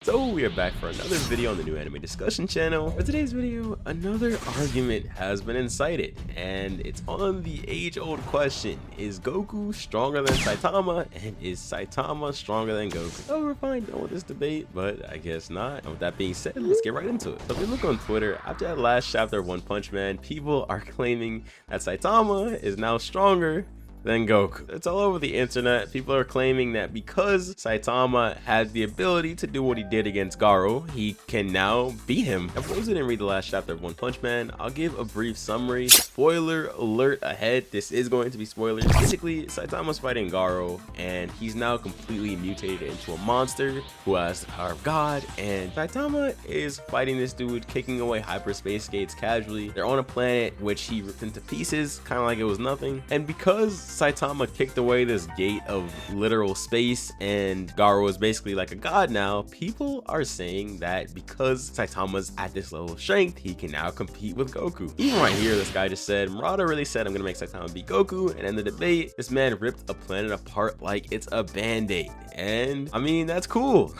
So we are back for another video on the new anime discussion channel. For today's video, another argument has been incited, and it's on the age-old question: is Goku stronger than Saitama, and is Saitama stronger than Goku? So we're fine done with this debate, but I guess not. And with that being said, let's get right into it. So if we look on Twitter, after that last chapter of One Punch Man, people are claiming that Saitama is now stronger than Goku. It's all over the internet. People are claiming that because Saitama had the ability to do what he did against Garo, he can now beat him. And for those who didn't read the last chapter of One Punch Man, I'll give a brief summary. Spoiler alert ahead. This is going to be spoilers. Basically, Saitama's fighting Garo, and he's now completely mutated into a monster who has the power of God, and Saitama is fighting this dude, kicking away hyperspace gates casually. They're on a planet which he ripped into pieces, kind of like it was nothing. And because Saitama kicked away this gate of literal space and Garo is basically like a god now, people are saying that because Saitama's at this level of strength, he can now compete with Goku. Even right here, this guy just said, Murata really said I'm gonna make Saitama beat Goku, and in the debate, this man ripped a planet apart like it's a band-aid. And I mean, that's cool.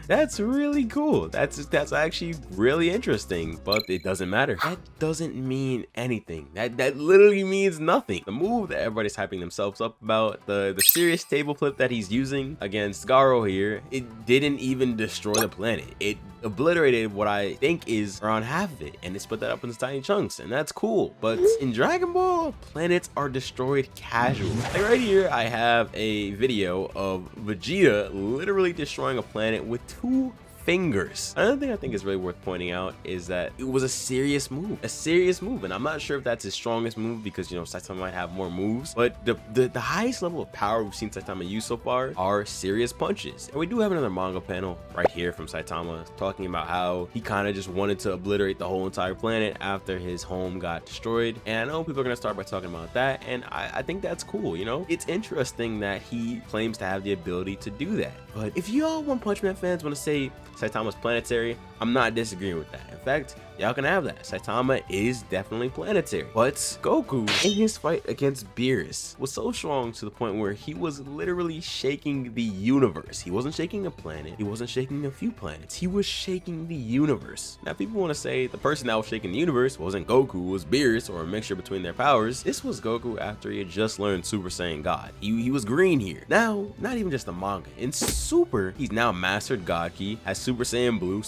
That's really cool. That's actually really interesting, but it doesn't matter. That doesn't mean anything. That literally means nothing. The move that everybody's hyping themselves up about, the serious table flip that he's using against Garo here, it didn't even destroy the planet. It obliterated what I think is around half of it, and it split that up into tiny chunks, and that's cool. But in Dragon Ball, planets are destroyed casually. Like right here, I have a video of Vegeta literally destroying a planet with 2 fingers. Another thing I think is really worth pointing out is that it was a serious move, and I'm not sure if that's his strongest move because, you know, Saitama might have more moves, but the highest level of power we've seen Saitama use so far are serious punches. And we do have another manga panel right here from Saitama talking about how he kind of just wanted to obliterate the whole entire planet after his home got destroyed, and I know people are gonna start by talking about that, and I think that's cool. You know, it's interesting that he claims to have the ability to do that. But if you all One Punch Man fans want to say Saitama's planetary, I'm not disagreeing with that. In fact, y'all can have that. Saitama is definitely planetary. But Goku, in his fight against Beerus, was so strong to the point where he was literally shaking the universe. He wasn't shaking a planet. He wasn't shaking a few planets. He was shaking the universe. Now, people want to say the person that was shaking the universe wasn't Goku, it was Beerus, or a mixture between their powers. This was Goku after he had just learned Super Saiyan God. He was green here. Now, not even just the manga. In Super, he's now mastered God Ki, has Super Saiyan Blue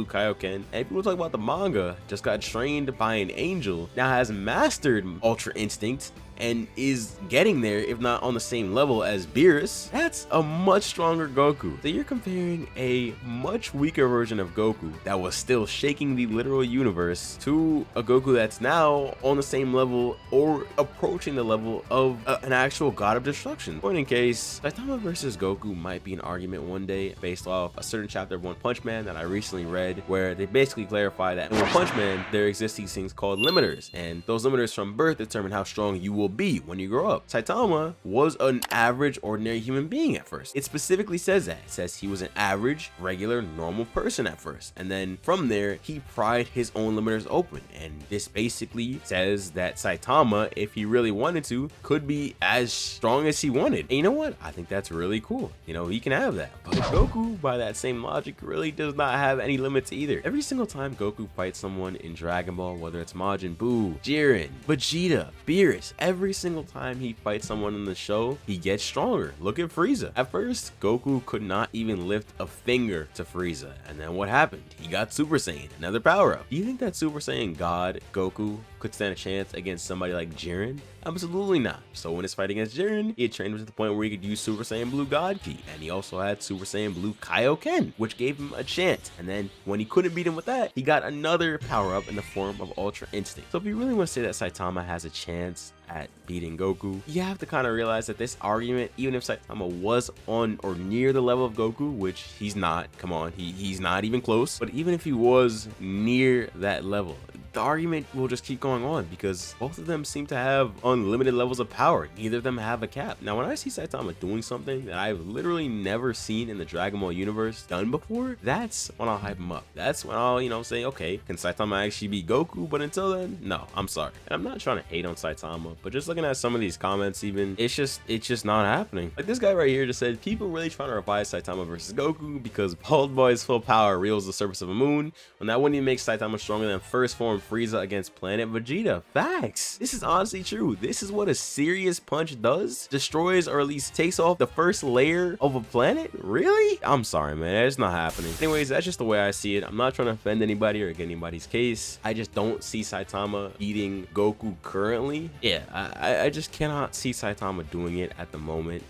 Kaioken, and if people talk about the manga, just got trained by an angel, now has mastered Ultra Instinct, and is getting there, if not on the same level as Beerus. That's a much stronger Goku. So you're comparing a much weaker version of Goku that was still shaking the literal universe to a Goku that's now on the same level or approaching the level of an actual god of destruction. Point in case, Saitama versus Goku might be an argument one day based off a certain chapter of One Punch Man that I recently read, where they basically clarify that in One Punch Man there exist these things called limiters, and those limiters from birth determine how strong you will be when you grow up. Saitama was an average, ordinary human being at first. It specifically says that. It says he was an average, regular, normal person at first, and then from there he pried his own limiters open, and this basically says that Saitama, if he really wanted to, could be as strong as he wanted. And you know what? I think that's really cool. You know, he can have that. But Goku, by that same logic, really does not have any limits either. Every single time Goku fights someone in Dragon Ball, whether it's Majin Buu, Jiren, Vegeta, Beerus, every single time he fights someone in the show, he gets stronger. Look at Frieza. At first, Goku could not even lift a finger to Frieza, and then what happened? He got Super Saiyan, another power-up. Do you think that Super Saiyan God Goku could stand a chance against somebody like Jiren? Absolutely not. So in his fight against Jiren, he had trained him to the point where he could use Super Saiyan Blue God Ki, and he also had Super Saiyan Blue Kaioken, which gave him a chance. And then when he couldn't beat him with that, he got another power-up in the form of Ultra Instinct. So if you really want to say that Saitama has a chance at beating Goku, you have to kind of realize that this argument, even if Saitama was on or near the level of Goku, which he's not, come on, he's not even close, but even if he was near that level, the argument will just keep going on because both of them seem to have unlimited levels of power. Neither of them have a cap. Now, when I see Saitama doing something that I've literally never seen in the Dragon Ball universe done before, that's when I'll hype him up. That's when I'll, you know, say, okay, can Saitama actually beat Goku? But until then, no, I'm sorry. And I'm not trying to hate on Saitama, but just looking at some of these comments even, it's just not happening. Like this guy right here just said, people really trying to revise Saitama versus Goku because Bald Boy's full power reels the surface of a moon, when that wouldn't even make Saitama stronger than first form Frieza against Planet Vegeta. Facts. This is honestly true. This is what a serious punch does. Destroys or at least takes off the first layer of a planet? Really? I'm sorry, man. It's not happening. Anyways, that's just the way I see it. I'm not trying to offend anybody or get anybody's case. I just don't see Saitama beating Goku currently. Yeah, I just cannot see Saitama doing it at the moment.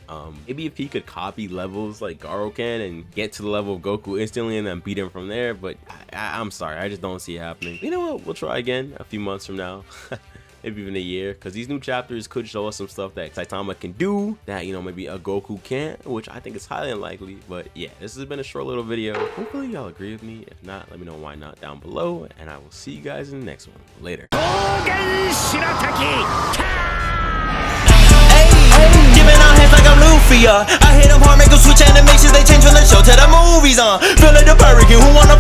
Maybe if he could copy levels like Garo can and get to the level of Goku instantly and then beat him from there, but I'm sorry, I just don't see it happening. You know what? We'll try again a few months from now. Maybe even a year, because these new chapters could show us some stuff that Saitama can do that, you know, maybe a Goku can't, which I think is highly unlikely. But yeah, this has been a short little video. Hopefully y'all agree with me. If not, let me know why not down below, and I will see you guys in the next one. Later. Giving out hands like I'm Luffy, I hit them hard, make them switch animations, they change from the show to the movies, feel like the pirate who wanna